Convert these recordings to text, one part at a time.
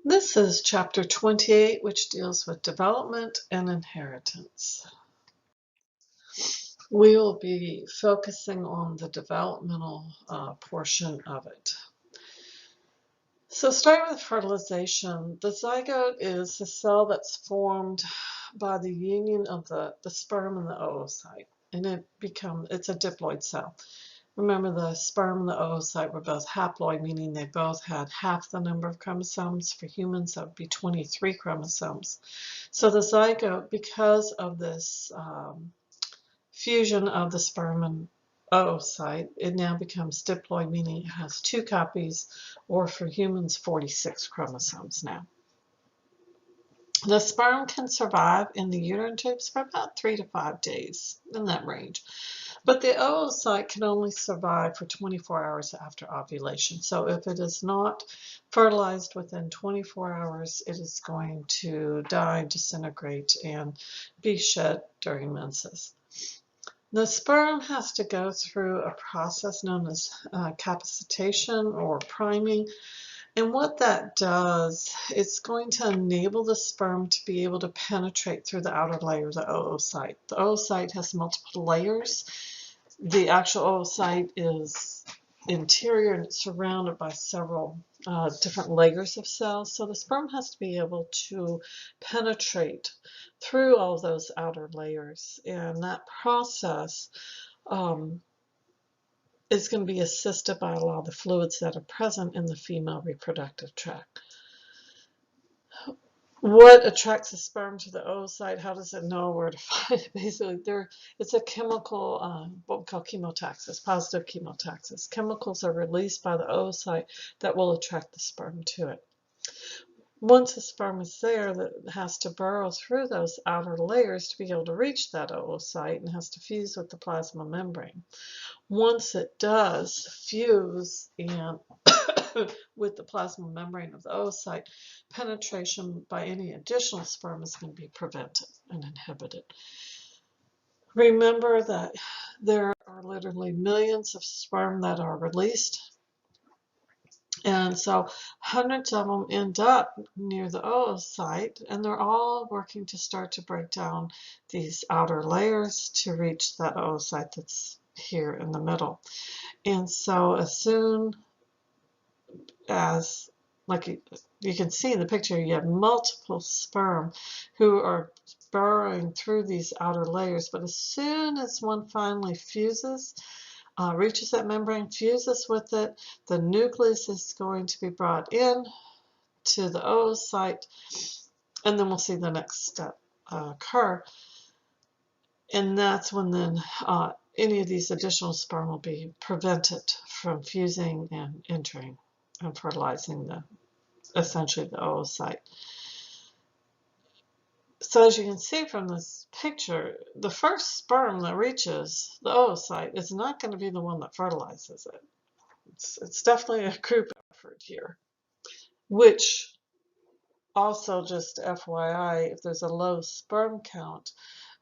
This is chapter 28, which deals with development and inheritance. We will be focusing on the developmental portion of it. So starting with fertilization, the zygote is the cell that's formed by the union of the sperm and the oocyte, and it's a diploid cell. Remember, the sperm and the oocyte were both haploid, meaning they both had half the number of chromosomes. For humans, that would be 23 chromosomes. So the zygote, because of this fusion of the sperm and oocyte, it now becomes diploid, meaning it has 2 copies, or for humans, 46 chromosomes now. The sperm can survive in the uterine tubes for about 3 to 5 days, in that range. But the oocyte can only survive for 24 hours after ovulation. So if it is not fertilized within 24 hours, it is going to die, disintegrate, and be shed during menses. The sperm has to go through a process known as capacitation or priming. And what that does, it's going to enable the sperm to be able to penetrate through the outer layer of the oocyte. The oocyte has multiple layers. The actual oocyte is interior and it's surrounded by several different layers of cells. So the sperm has to be able to penetrate through all those outer layers. And that process is going to be assisted by a lot of the fluids that are present in the female reproductive tract. What attracts the sperm to the oocyte? How does it know where to find it? Basically, it's a chemical, what we call chemotaxis, positive chemotaxis. Chemicals are released by the oocyte that will attract the sperm to it. Once the sperm is there, it has to burrow through those outer layers to be able to reach that oocyte and has to fuse with the plasma membrane. Once it does fuse and with the plasma membrane of the oocyte, penetration by any additional sperm is going to be prevented and inhibited. Remember that there are literally millions of sperm that are released, and so hundreds of them end up near the oocyte, and they're all working to start to break down these outer layers to reach that oocyte that's here in the middle. And so as soon as, like you can see in the picture, you have multiple sperm who are burrowing through these outer layers, but as soon as one finally fuses, reaches that membrane, fuses with it, the nucleus is going to be brought in to the oocyte, and then we'll see the next step occur. And that's when then any of these additional sperm will be prevented from fusing and entering and fertilizing essentially the oocyte. So as you can see from this picture, the first sperm that reaches the oocyte is not going to be the one that fertilizes it. It's definitely a group effort here, which also, just FYI, if there's a low sperm count,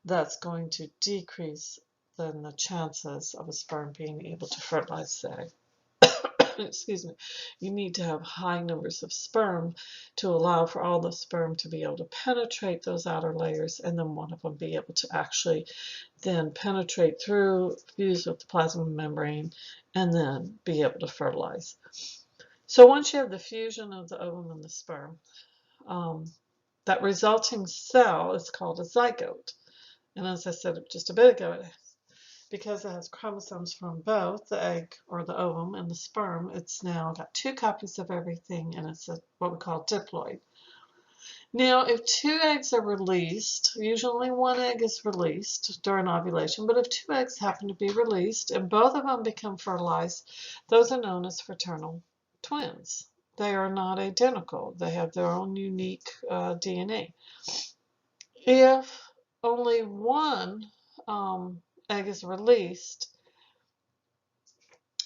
that's going to decrease then the chances of a sperm being able to fertilize the egg. Excuse me. You need to have high numbers of sperm to allow for all the sperm to be able to penetrate those outer layers, and then one of them be able to actually then penetrate through, fuse with the plasma membrane, and then be able to fertilize. So once you have the fusion of the ovum and the sperm, that resulting cell is called a zygote. And as I said just a bit ago, because it has chromosomes from both the egg or the ovum and the sperm, it's now got 2 copies of everything, and it's what we call diploid. Now, if 2 eggs are released, usually 1 egg is released during ovulation, but if 2 eggs happen to be released and both of them become fertilized, those are known as fraternal twins. They are not identical. They have their own unique DNA. If only 1 egg is released,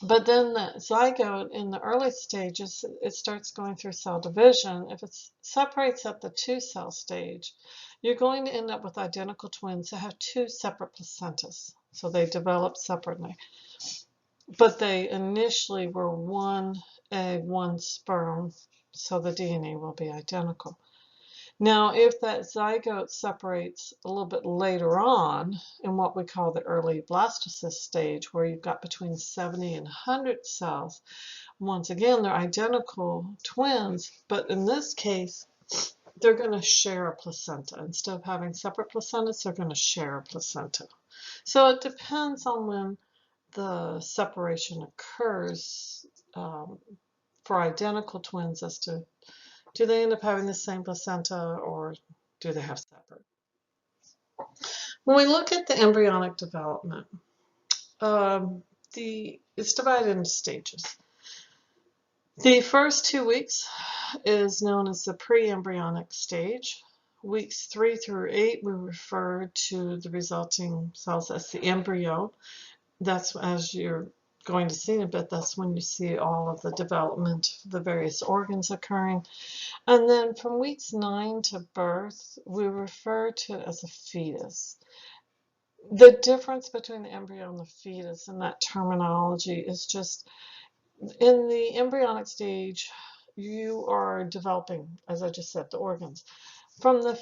but then the zygote in the early stages, it starts going through cell division. If it separates at the 2-cell stage, you're going to end up with identical twins that have 2 separate placentas. So they develop separately. but they initially were one egg, one sperm, so the DNA will be identical. Now, if that zygote separates a little bit later on in what we call the early blastocyst stage, where you've got between 70 and 100 cells, once again, they're identical twins, but in this case, they're going to share a placenta. Instead of having separate placentas, they're going to share a placenta. So it depends on when the separation occurs for identical twins as to do they end up having the same placenta or do they have separate? When we look at the embryonic development, it's divided into stages. The first 2 weeks is known as the pre-embryonic stage. Weeks 3 through 8, we refer to the resulting cells as the embryo. That's, as you're going to see in a bit, that's when you see all of the development of the various organs occurring. And then from weeks 9 to birth, we refer to it as a fetus. The difference between the embryo and the fetus in that terminology is just in the embryonic stage, you are developing, as I just said, the organs. From the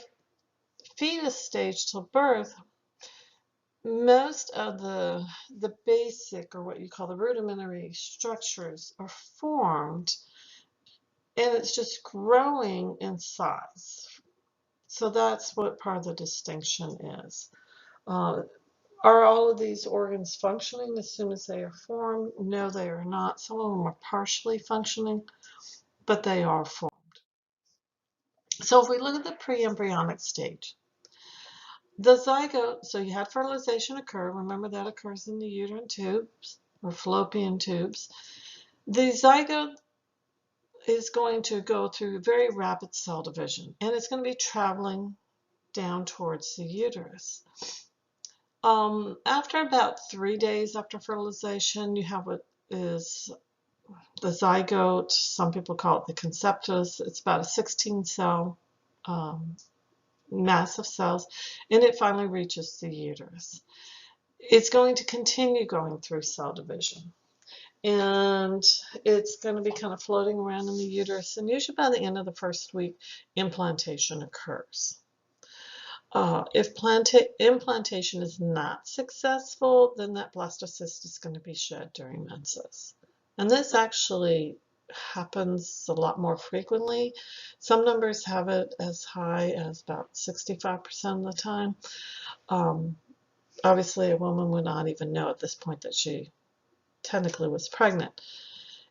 fetus stage till birth, most of the basic, or what you call the rudimentary structures, are formed, and it's just growing in size. So that's what part of the distinction is. Are all of these organs functioning as soon as they are formed? No, they are not. Some of them are partially functioning, but they are formed. So if we look at the pre-embryonic stage, the zygote, so you had fertilization occur. Remember that occurs in the uterine tubes or fallopian tubes. The zygote is going to go through very rapid cell division, and it's going to be traveling down towards the uterus. After about 3 days after fertilization, you have what is the zygote. Some people call it the conceptus. It's about a 16-cell mass of cells, and it finally reaches the uterus. It's going to continue going through cell division, and it's going to be kind of floating around in the uterus, and usually by the end of the first week, implantation occurs. If implantation is not successful, then that blastocyst is going to be shed during menses. And this actually happens a lot more frequently. Some numbers have it as high as about 65% of the time. Obviously, a woman would not even know at this point that she technically was pregnant.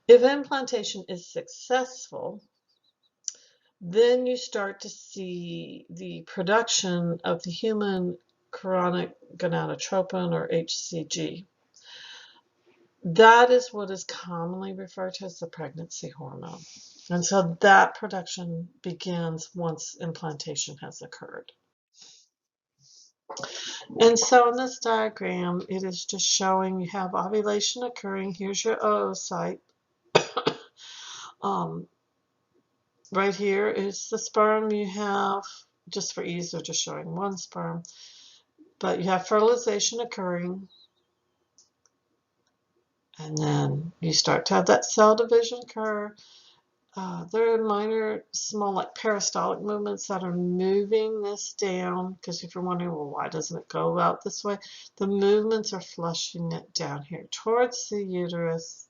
If implantation is successful, then you start to see the production of the human chorionic gonadotropin, or HCG. That is what is commonly referred to as the pregnancy hormone. And so that production begins once implantation has occurred. And so in this diagram, it is just showing you have ovulation occurring. Here's your oocyte. Right here is the sperm. You have, just for ease, they're just showing one sperm, but you have fertilization occurring, and then you start to have that cell division occur. There are minor, small, like peristaltic movements that are moving this down, because if you're wondering, well, why doesn't it go out this way? The movements are flushing it down here towards the uterus,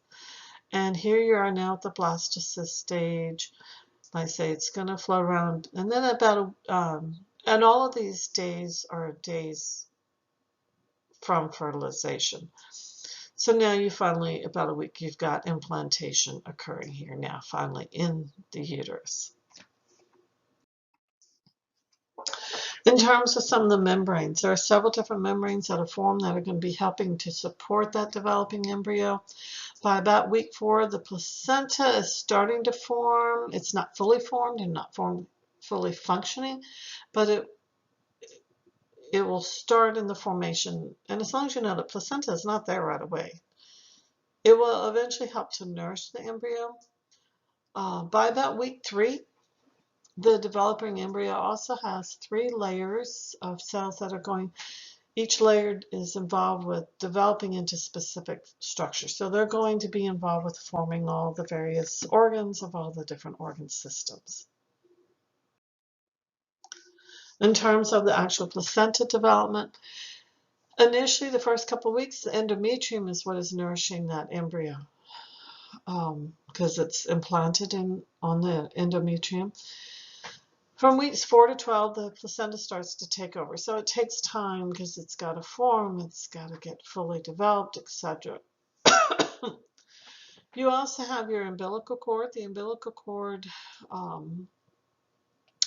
and here you are now at the blastocyst stage. Like I say, it's going to float around, and then and all of these days are days from fertilization. So now you finally, about a week, you've got implantation occurring here now, finally in the uterus. In terms of some of the membranes, there are several different membranes that are formed that are going to be helping to support that developing embryo. By about week 4, the placenta is starting to form. It's not fully formed and not fully functioning, but it will start in the formation. And as long as you know the placenta is not there right away, it will eventually help to nourish the embryo. By about week 3, the developing embryo also has 3 layers of cells that are going each layer is involved with developing into specific structures. So they're going to be involved with forming all the various organs of all the different organ systems. In terms of the actual placenta development, initially the first couple of weeks, the endometrium is what is nourishing that embryo because it's implanted on the endometrium. From weeks 4 to 12, the placenta starts to take over. So it takes time because it's got to form, it's got to get fully developed, etc. You also have your umbilical cord. The umbilical cord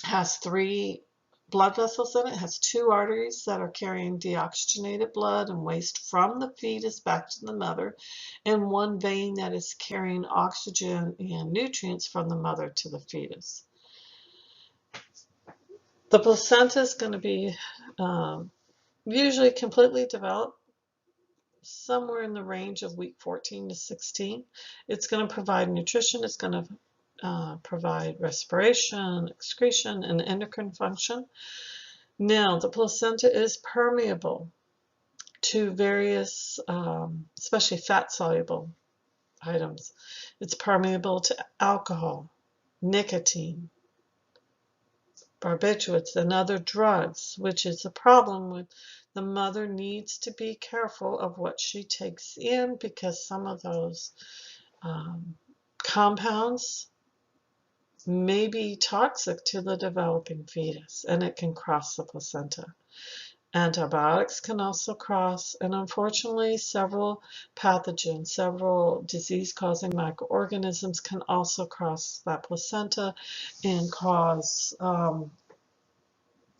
has 3 blood vessels in it. It has 2 arteries that are carrying deoxygenated blood and waste from the fetus back to the mother, and 1 vein that is carrying oxygen and nutrients from the mother to the fetus. The placenta is going to be usually completely developed somewhere in the range of week 14 to 16. It's going to provide nutrition. It's going to provide respiration, excretion, and endocrine function. Now, the placenta is permeable to various, especially fat-soluble items. It's permeable to alcohol, nicotine, barbiturates, and other drugs, which is a problem with the mother needs to be careful of what she takes in because some of those compounds may be toxic to the developing fetus, and it can cross the placenta. Antibiotics can also cross, and unfortunately several pathogens, several disease-causing microorganisms can also cross that placenta and cause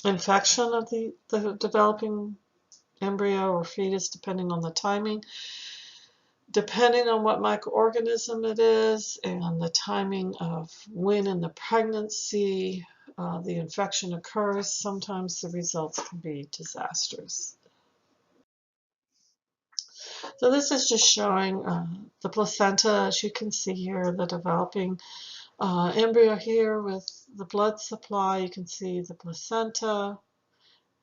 infection of the developing embryo or fetus, depending on the timing, depending on what microorganism it is, and the timing of when in the pregnancy the infection occurs. Sometimes the results can be disastrous. So this is just showing the placenta, as you can see here, the developing embryo here with the blood supply. You can see the placenta,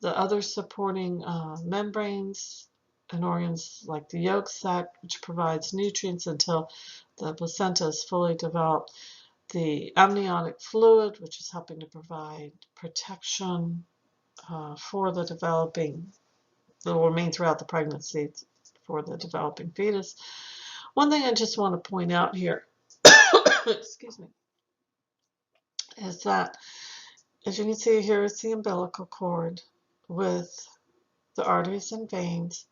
the other supporting membranes and organs like the yolk sac, which provides nutrients until the placenta is fully developed. The amniotic fluid, which is helping to provide protection for the developing, that will remain throughout the pregnancy for the developing fetus. One thing I just want to point out here, excuse me, is that as you can see here is the umbilical cord with the arteries and veins.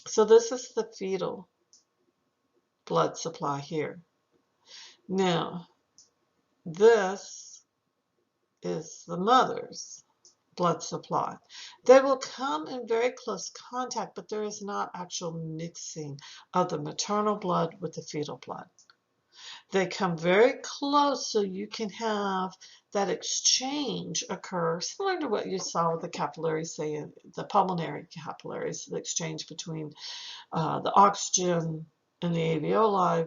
So this is the fetal blood supply here. Now, this is the mother's blood supply. They will come in very close contact, but there is not actual mixing of the maternal blood with the fetal blood. They come very close, so you can have that exchange occur, similar to what you saw with the capillaries, say the pulmonary capillaries, the exchange between the oxygen and the alveoli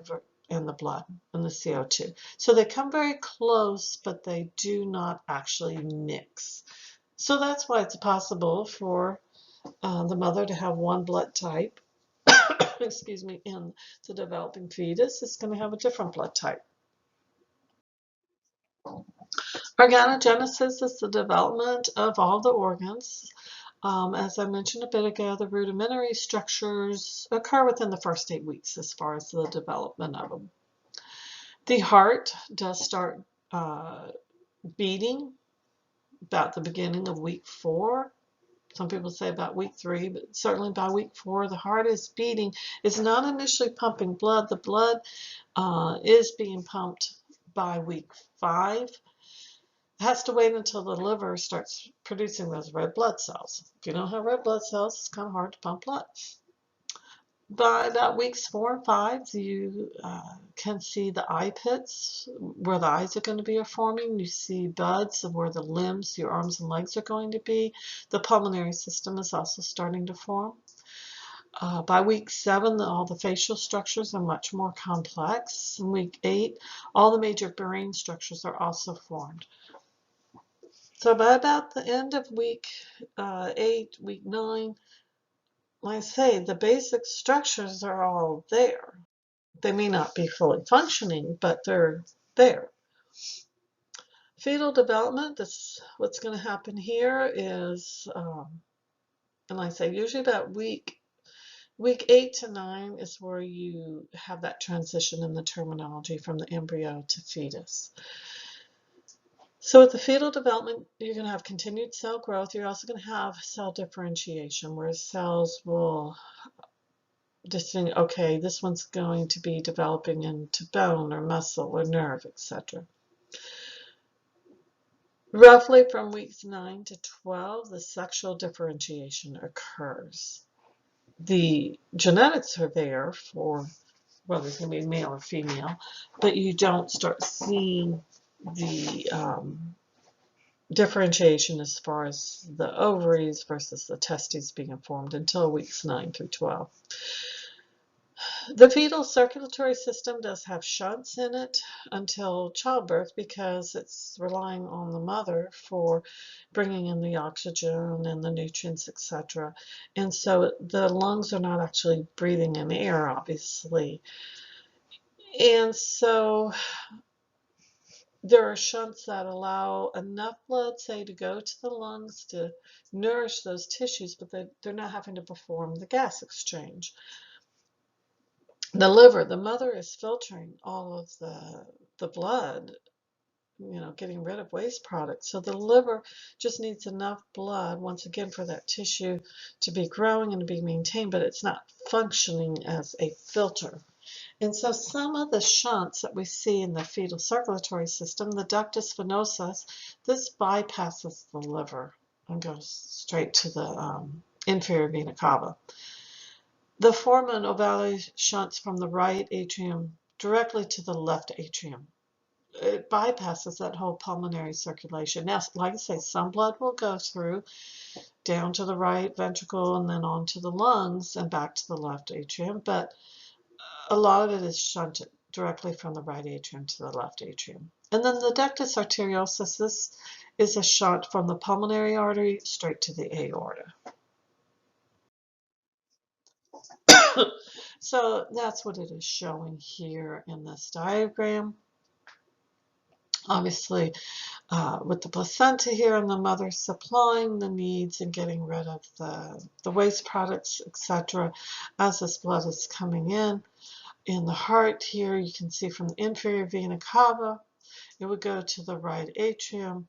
and the blood and the CO2. So they come very close, but they do not actually mix. So that's why it's possible for the mother to have one blood type, excuse me, in the developing fetus. It's going to have a different blood type. Organogenesis is the development of all the organs. As I mentioned a bit ago, the rudimentary structures occur within the first 8 weeks as far as the development of them. The heart does start beating about the beginning of week 4. Some people say about week 3, but certainly by week 4, the heart is beating. It's not initially pumping blood. The blood is being pumped by week 5. It has to wait until the liver starts producing those red blood cells. If you don't have red blood cells, it's kind of hard to pump blood. By about weeks 4 and 5, you can see the eye pits where the eyes are going to be forming. You see buds of where the limbs, your arms and legs are going to be. The pulmonary system is also starting to form. By week 7, all the facial structures are much more complex. In week 8, all the major brain structures are also formed. So by about the end of week 8, week 9, like I say, the basic structures are all there. They may not be fully functioning, but they're there. Fetal development, what's going to happen here is, and like I say, usually about week 8 to 9 is where you have that transition in the terminology from the embryo to fetus. So with the fetal development, you're going to have continued cell growth. You're also going to have cell differentiation, where cells will just think, okay, this one's going to be developing into bone or muscle or nerve, etc. Roughly from weeks 9 to 12, the sexual differentiation occurs. The genetics are there for whether it's going to be male or female, but you don't start seeing the differentiation as far as the ovaries versus the testes being formed until weeks 9 through 12. The fetal circulatory system does have shunts in it until childbirth because it's relying on the mother for bringing in the oxygen and the nutrients, etc. And so the lungs are not actually breathing in air, obviously. And so there are shunts that allow enough blood, say, to go to the lungs to nourish those tissues, but they're not having to perform the gas exchange. The liver, the mother is filtering all of the blood, getting rid of waste products. So the liver just needs enough blood, once again, for that tissue to be growing and to be maintained, but it's not functioning as a filter. And so some of the shunts that we see in the fetal circulatory system, the ductus venosus, this bypasses the liver and goes straight to the inferior vena cava. The foramen ovale shunts from the right atrium directly to the left atrium. It bypasses that whole pulmonary circulation. Now, like I say, some blood will go through down to the right ventricle and then on to the lungs and back to the left atrium, but a lot of it is shunted directly from the right atrium to the left atrium. And then the ductus arteriosus, this is a shunt from the pulmonary artery straight to the aorta. So that's what it is showing here in this diagram. Obviously, with the placenta here and the mother supplying the needs and getting rid of the waste products, etc., as this blood is coming in. In the heart here, you can see from the inferior vena cava, it would go to the right atrium.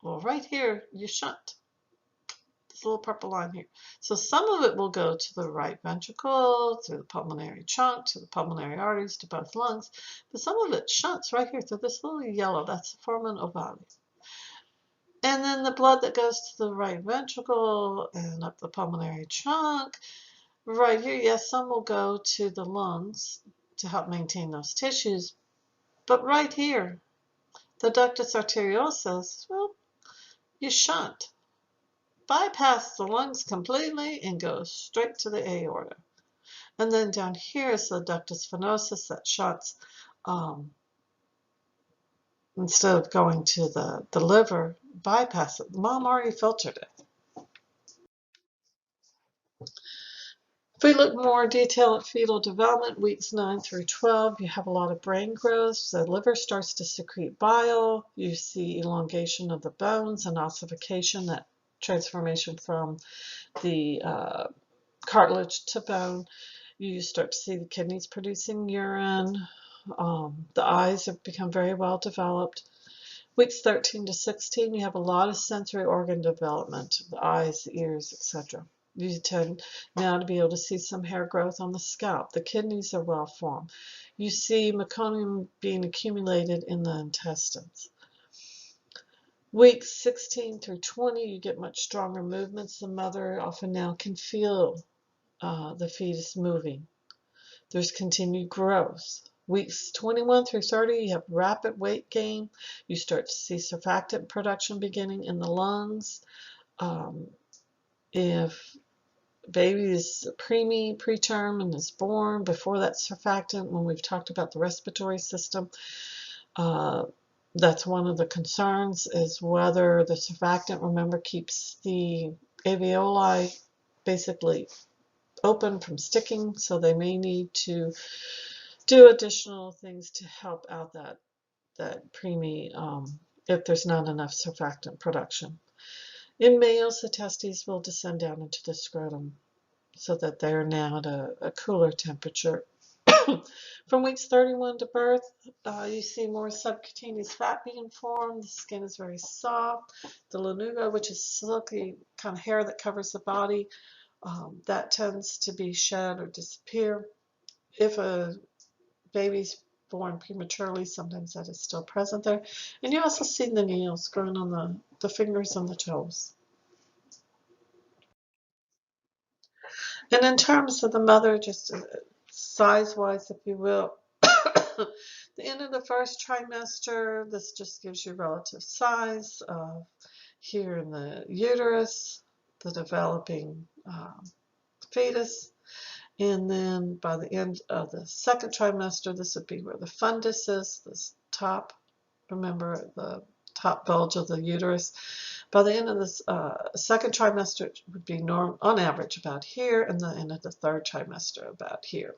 Well, right here, you shunt. This little purple line here. So some of it will go to the right ventricle, through the pulmonary trunk, to the pulmonary arteries, to both lungs. But some of it shunts right here through this little yellow. That's the foramen ovale. And then the blood that goes to the right ventricle and up the pulmonary trunk, right here, yes, some will go to the lungs to help maintain those tissues. But right here, the ductus arteriosus, well, you shunt. Bypass the lungs completely and go straight to the aorta. And then down here is the ductus venosus that shunts, instead of going to the liver, bypass it. Mom already filtered it. If we look more detail at fetal development, weeks 9 through 12, you have a lot of brain growth. The liver starts to secrete bile. You see elongation of the bones and ossification, that transformation from the cartilage to bone. You start to see the kidneys producing urine. The eyes have become very well developed. Weeks 13 to 16, you have a lot of sensory organ development, the eyes, the ears, etc. You tend now to be able to see some hair growth on the scalp. The kidneys are well formed. You see meconium being accumulated in the intestines. Weeks 16 through 20, you get much stronger movements. The mother often now can feel the fetus moving. There's continued growth. Weeks 21 through 30, you have rapid weight gain. You start to see surfactant production beginning in the lungs. If baby is preterm and is born before that surfactant, when we've talked about the respiratory system, That's one of the concerns, is whether the surfactant, remember, keeps the alveoli basically open from sticking, so they may need to do additional things to help out that preemie if there's not enough surfactant production. In males, the testes will descend down into the scrotum so that they're now at a cooler temperature. From weeks 31 to birth, you see more subcutaneous fat being formed. The skin is very soft. The lanugo, which is silky kind of hair that covers the body, that tends to be shed or disappear. If a baby's born prematurely, sometimes that is still present there. And you also see the nails growing on the fingers and the toes. And in terms of the mother, just size-wise, if you will, the end of the first trimester, this just gives you relative size of here in the uterus, the developing fetus. And then by the end of the second trimester, this would be where the fundus is, this top, remember the top bulge of the uterus. By the end of this second trimester, it would be on average about here, and the end of the third trimester about here.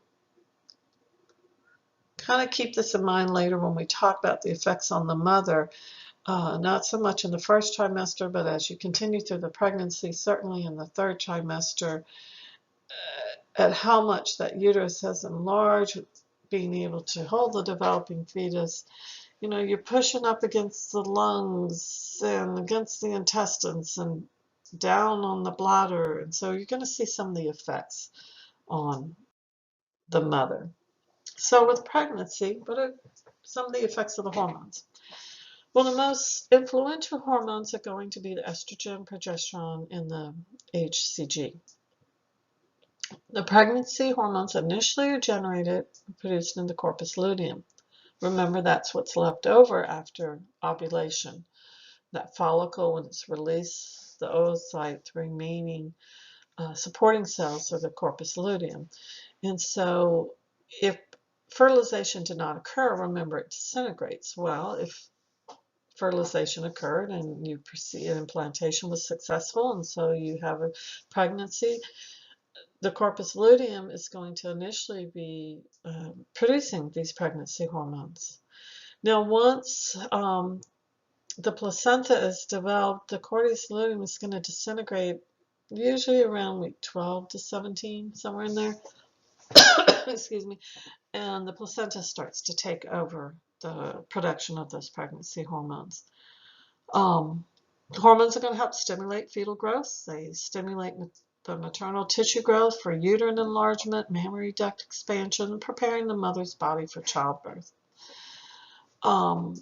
Kind of keep this in mind later when we talk about the effects on the mother, not so much in the first trimester, but as you continue through the pregnancy, certainly in the third trimester, at how much that uterus has enlarged, being able to hold the developing fetus. You know, you're pushing up against the lungs and against the intestines and down on the bladder, and so you're going to see some of the effects on the mother. So with pregnancy, what are some of the effects of the hormones? Well, the most influential hormones are going to be the estrogen, progesterone, and the HCG. The pregnancy hormones initially are generated and produced in the corpus luteum. Remember, that's what's left over after ovulation. That follicle, when it's released, the oocyte, the remaining supporting cells are the corpus luteum. And so if fertilization did not occur, remember, it disintegrates. Well, if fertilization occurred and you proceed, implantation was successful, and so you have a pregnancy, the corpus luteum is going to initially be producing these pregnancy hormones. Now, once the placenta is developed, the corpus luteum is going to disintegrate usually around week 12 to 17, somewhere in there. Excuse me. And the placenta starts to take over the production of those pregnancy hormones. Hormones are going to help stimulate fetal growth. They stimulate the maternal tissue growth for uterine enlargement, mammary duct expansion, preparing the mother's body for childbirth. One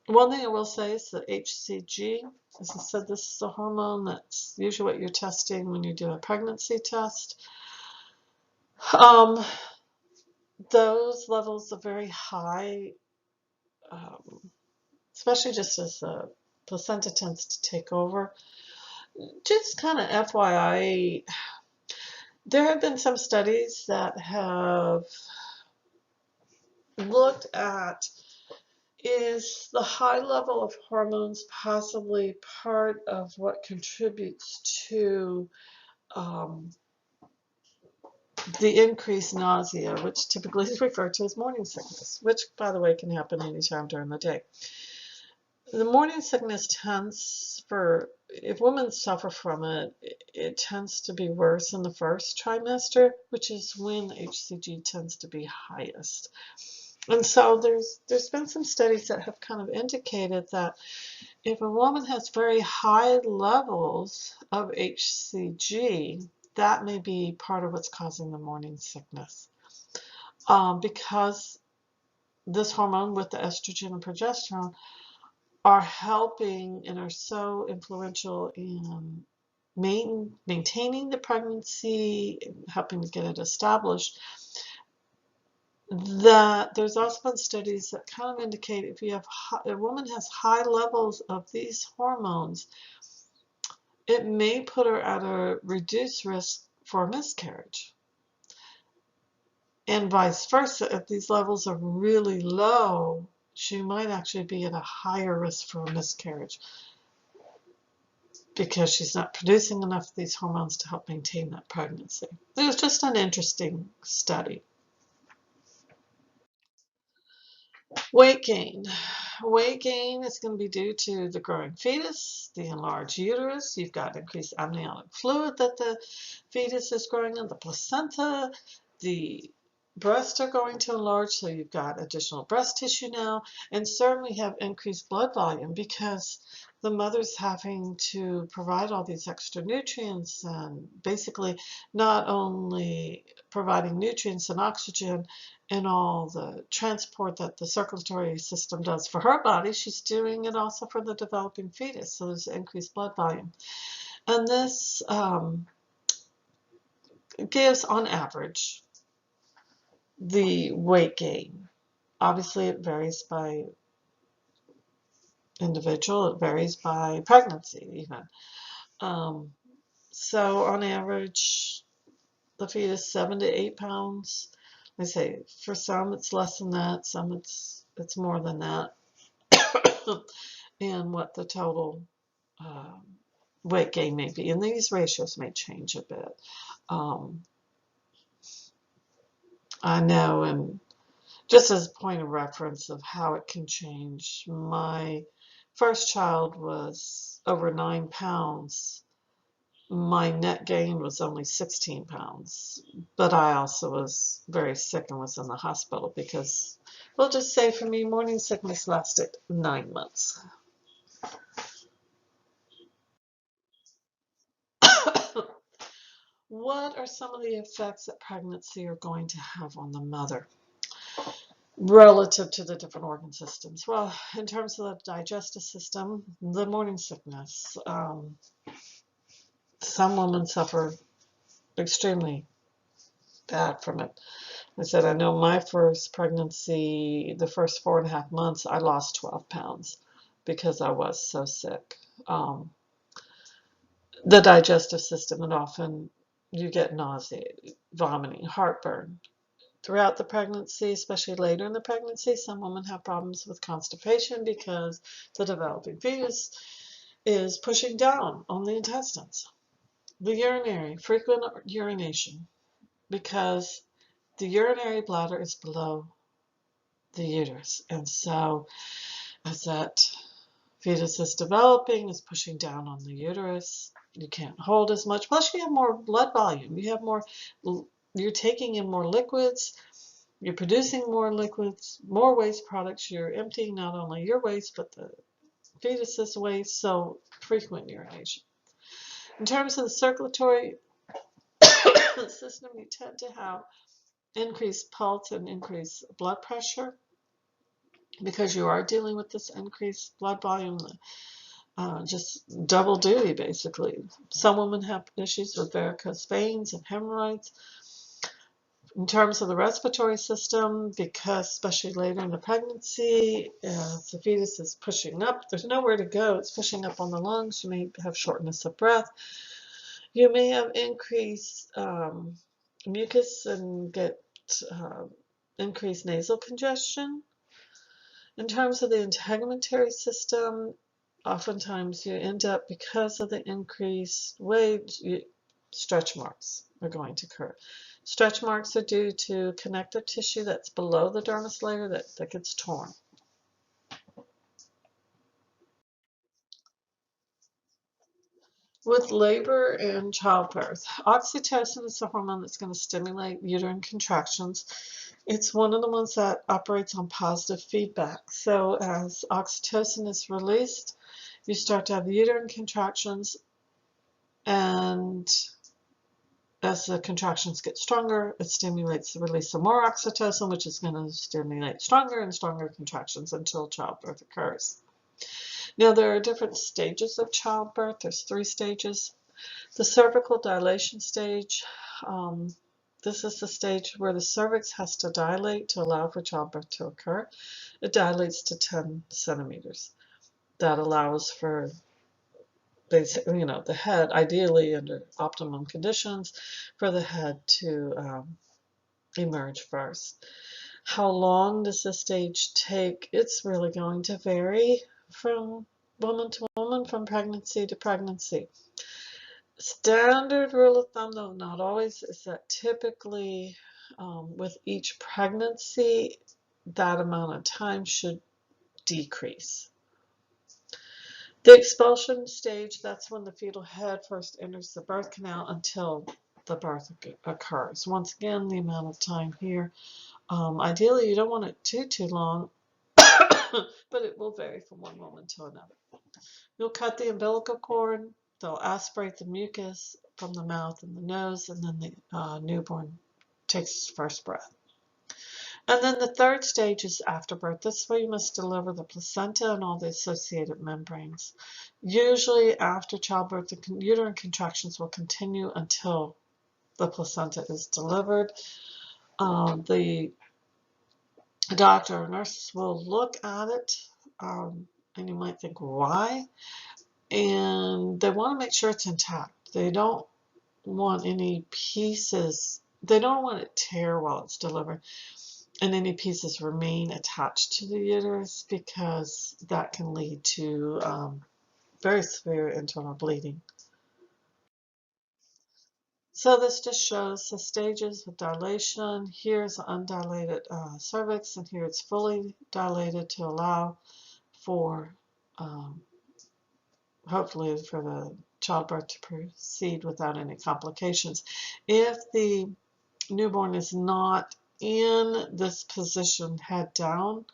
thing I will say is the HCG, as I said, this is a hormone that's usually what you're testing when you do a pregnancy test. Those levels are very high, especially just as the placenta tends to take over. Just kind of FYI, there have been some studies that have looked at, is the high level of hormones possibly part of what contributes to the increased nausea, which typically is referred to as morning sickness, which, by the way, can happen anytime during the day. The morning sickness tends, if women suffer from it, it tends to be worse in the first trimester, which is when the HCG tends to be highest. And so there's been some studies that have kind of indicated that if a woman has very high levels of HCG, that may be part of what's causing the morning sickness. Because this hormone with the estrogen and progesterone are helping and are so influential in maintaining the pregnancy, helping to get it established, that there's also been studies that kind of indicate if a woman has high levels of these hormones, it may put her at a reduced risk for miscarriage. And vice versa, if these levels are really low, she might actually be at a higher risk for a miscarriage because she's not producing enough of these hormones to help maintain that pregnancy. It was just an interesting study. Weight gain. Weight gain is going to be due to the growing fetus, the enlarged uterus. You've got increased amniotic fluid that the fetus is growing in, the placenta, the breasts are going to enlarge, so you've got additional breast tissue now, and certainly have increased blood volume because the mother's having to provide all these extra nutrients and basically not only providing nutrients and oxygen and all the transport that the circulatory system does for her body, she's doing it also for the developing fetus, so there's increased blood volume. And this gives, on average, the weight gain. Obviously, it varies by individual. It varies by pregnancy, even. So, on average, the fetus 7 to 8 pounds. I say for some it's less than that, some it's more than that, and what the total weight gain may be. And these ratios may change a bit. I know, and just as a point of reference of how it can change, my first child was over 9 pounds. My net gain was only 16 pounds, but I also was very sick and was in the hospital because, we'll just say for me, morning sickness lasted 9 months. What are some of the effects that pregnancy are going to have on the mother relative to the different organ systems? Well, in terms of the digestive system, the morning sickness, some women suffer extremely bad from it. I said, I know my first pregnancy, the first 4.5 months, I lost 12 pounds because I was so sick. The digestive system, and often you get nausea, vomiting, heartburn. Throughout the pregnancy, especially later in the pregnancy, some women have problems with constipation because the developing fetus is pushing down on the intestines. The urinary, frequent urination, because the urinary bladder is below the uterus. And so as that fetus is developing, is pushing down on the uterus, you can't hold as much. Plus you have more blood volume. You have more, you're taking in more liquids. You're producing more liquids, more waste products. You're emptying not only your waste, but the fetus's waste, so frequent urination. In terms of the circulatory system, you tend to have increased pulse and increased blood pressure because you are dealing with this increased blood volume, just double duty basically. Some women have issues with varicose veins and hemorrhoids. In terms of the respiratory system, because especially later in the pregnancy, the fetus is pushing up, there's nowhere to go, it's pushing up on the lungs, you may have shortness of breath. You may have increased mucus and get increased nasal congestion. In terms of the integumentary system, oftentimes you end up, because of the increased weight, stretch marks are going to occur. Stretch marks are due to connective tissue that's below the dermis layer that gets torn. With labor and childbirth, oxytocin is the hormone that's going to stimulate uterine contractions. It's one of the ones that operates on positive feedback. So as oxytocin is released, you start to have uterine contractions, and as the contractions get stronger, it stimulates the release of more oxytocin, which is going to stimulate stronger and stronger contractions until childbirth occurs. Now, there are different stages of childbirth. There's 3 stages. The cervical dilation stage, this is the stage where the cervix has to dilate to allow for childbirth to occur. It dilates to 10 centimeters. That allows for, basically, the head, ideally under optimum conditions, for the head to emerge first. How long does this stage take? It's really going to vary from woman to woman, from pregnancy to pregnancy. Standard rule of thumb, though not always, is that typically with each pregnancy, that amount of time should decrease. The expulsion stage, that's when the fetal head first enters the birth canal until the birth occurs. Once again, the amount of time here, ideally you don't want it too long, but it will vary from one woman to another. You'll cut the umbilical cord, they'll aspirate the mucus from the mouth and the nose, and then the newborn takes its first breath. And then the third stage is afterbirth. This is where you must deliver the placenta and all the associated membranes. Usually after childbirth, the uterine contractions will continue until the placenta is delivered. The doctor or nurses will look at it, and you might think, why? And they want to make sure it's intact. They don't want any pieces, they don't want it to tear while it's delivered and any pieces remain attached to the uterus, because that can lead to very severe internal bleeding. So this just shows the stages of dilation. Here's undilated cervix, and here it's fully dilated to allow for hopefully for the childbirth to proceed without any complications. If the newborn is not in this position, head down,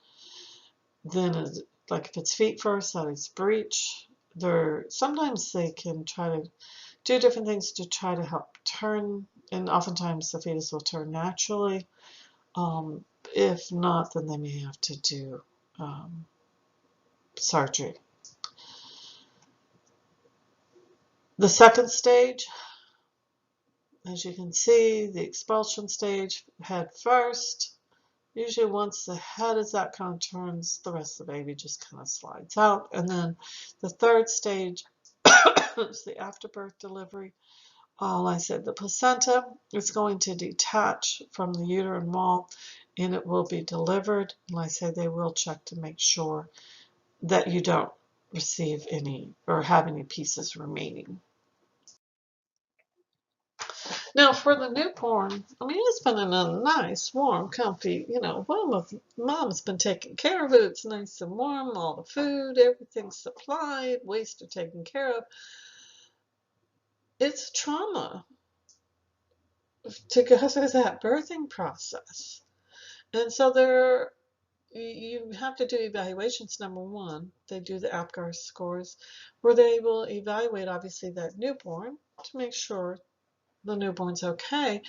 then like if it's feet first, that is breech. Sometimes they can try to do different things to try to help turn, and oftentimes the fetus will turn naturally. If not, then they may have to do surgery. The second stage, as you can see, the expulsion stage, head first. Usually once the head is out, kind of turns, the rest of the baby just kind of slides out. And then the third stage is the afterbirth delivery. Like I said, the placenta is going to detach from the uterine wall and it will be delivered. Like I said, they will check to make sure that you don't receive any or have any pieces remaining. Now for the newborn, I mean, it's been in a nice, warm, comfy, mom's been taking care of it. It's nice and warm, all the food, everything's supplied, waste are taken care of. It's trauma to go through that birthing process. And so you have to do evaluations. Number one, they do the APGAR scores, where they will evaluate, obviously, that newborn to make sure the newborn's okay.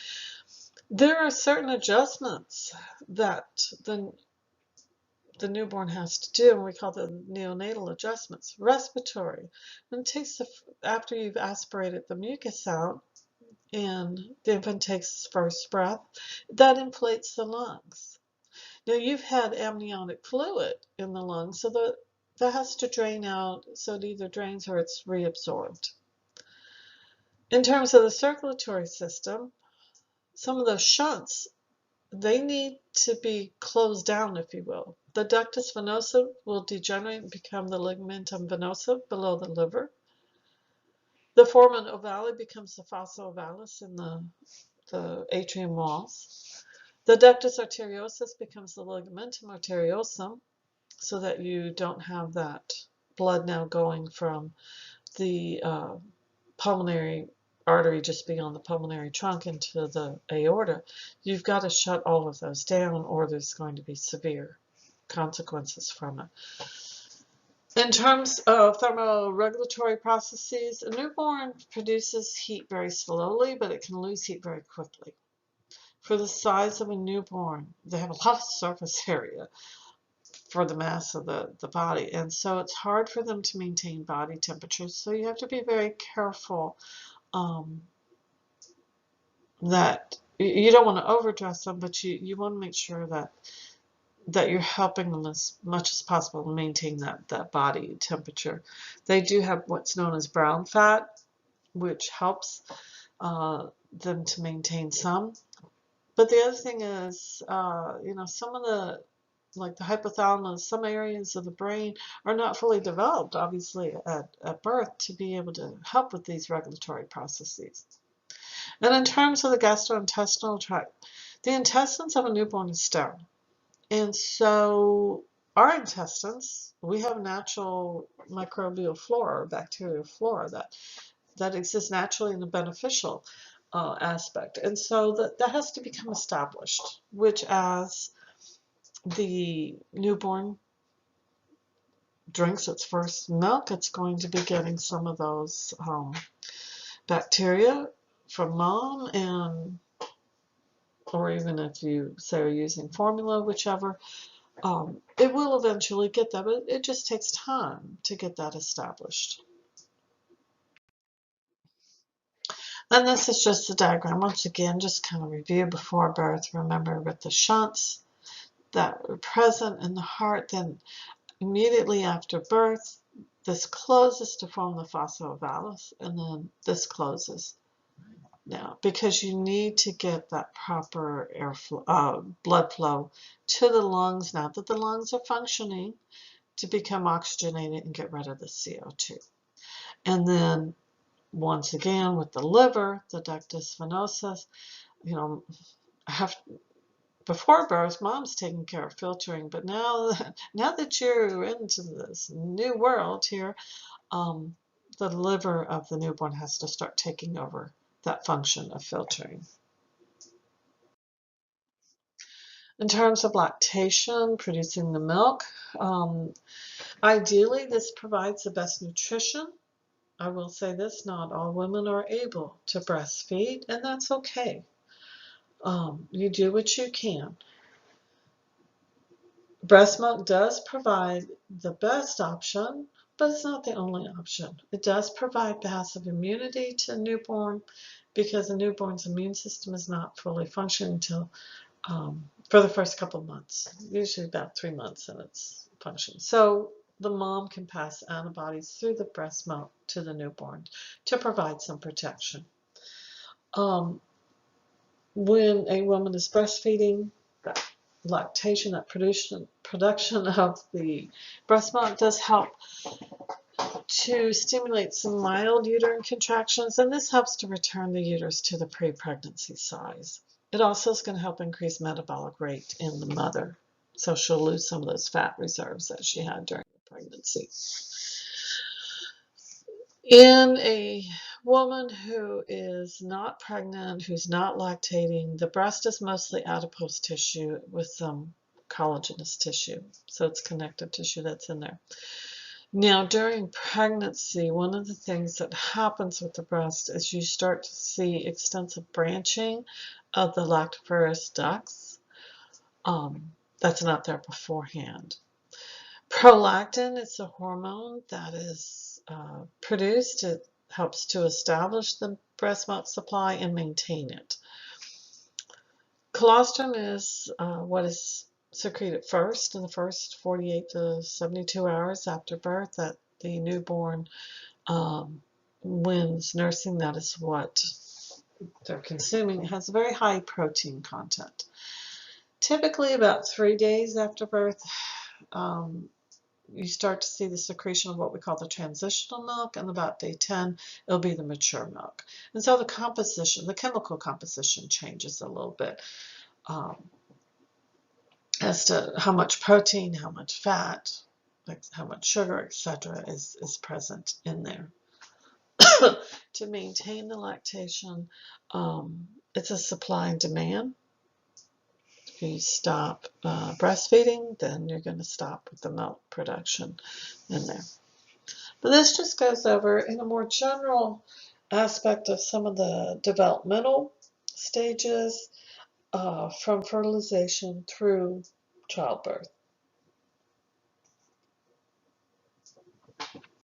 There are certain adjustments that the newborn has to do, and we call them neonatal adjustments. Respiratory. And it takes after you've aspirated the mucus out and the infant takes its first breath, that inflates the lungs. Now you've had amniotic fluid in the lungs, so that has to drain out, so it either drains or it's reabsorbed. In terms of the circulatory system, some of those shunts, they need to be closed down, if you will. The ductus venosa will degenerate and become the ligamentum venosa below the liver. The foramen ovale becomes the fossa ovalis in the atrium walls. The ductus arteriosus becomes the ligamentum arteriosum, so that you don't have that blood now going from the pulmonary artery just beyond the pulmonary trunk into the aorta. You've got to shut all of those down, or there's going to be severe consequences from it. In terms of thermoregulatory processes, a newborn produces heat very slowly, but it can lose heat very quickly. For the size of a newborn, they have a lot of surface area for the mass of the body, and so it's hard for them to maintain body temperature. So you have to be very careful that you don't want to overdress them, but you want to make sure that you're helping them as much as possible to maintain that body temperature. They do have what's known as brown fat, which helps them to maintain some But the other thing is, some of like the hypothalamus, some areas of the brain are not fully developed, obviously, at birth to be able to help with these regulatory processes. And in terms of the gastrointestinal tract, the intestines of a newborn is sterile. And so our intestines, we have natural microbial flora, or bacterial flora that exists naturally in a beneficial aspect. And so that has to become established, which as the newborn drinks its first milk, it's going to be getting some of those bacteria from mom, and or even if you say are using formula, whichever, it will eventually get that, but it just takes time to get that established. And this is just a diagram. Once again, just kind of review before birth. Remember with the shunts that are present in the heart, then immediately after birth, this closes to form the fossa ovalis, and then this closes. Now, because you need to get that proper blood flow to the lungs now that the lungs are functioning to become oxygenated and get rid of the CO2. And then once again with the liver, the ductus venosus, before birth, mom's taking care of filtering, but now that you're into this new world here, the liver of the newborn has to start taking over that function of filtering. In terms of lactation, producing the milk, ideally this provides the best nutrition. I will say this, not all women are able to breastfeed, and that's okay. You do what you can. Breast milk does provide the best option, but it's not the only option. It does provide passive immunity to a newborn because a newborn's immune system is not fully functioning until for the first couple of months, usually about 3 months in its function. So the mom can pass antibodies through the breast milk to the newborn to provide some protection. When a woman is breastfeeding, that lactation, that production of the breast milk does help to stimulate some mild uterine contractions, and this helps to return the uterus to the pre-pregnancy size. It also is going to help increase metabolic rate in the mother, so she'll lose some of those fat reserves that she had during the pregnancy. In a woman who is not pregnant, who's not lactating, the breast is mostly adipose tissue with some collagenous tissue, so it's connective tissue that's in there. Now, during pregnancy, one of the things that happens with the breast is you start to see extensive branching of the lactiferous ducts. That's not there beforehand. Prolactin is a hormone that is produced. It helps to establish the breast milk supply and maintain it. Colostrum is what is secreted first in the first 48 to 72 hours after birth that the newborn, when's nursing, that is what they're consuming. It has a very high protein content. Typically about 3 days after birth, you start to see the secretion of what we call the transitional milk, and about day 10, it'll be the mature milk. And so the composition, the chemical composition changes a little bit as to how much protein, how much fat, how much sugar, etc. is present in there. To maintain the lactation, it's a supply and demand. If you stop breastfeeding, then you're going to stop with the milk production in there. But this just goes over in a more general aspect of some of the developmental stages from fertilization through childbirth.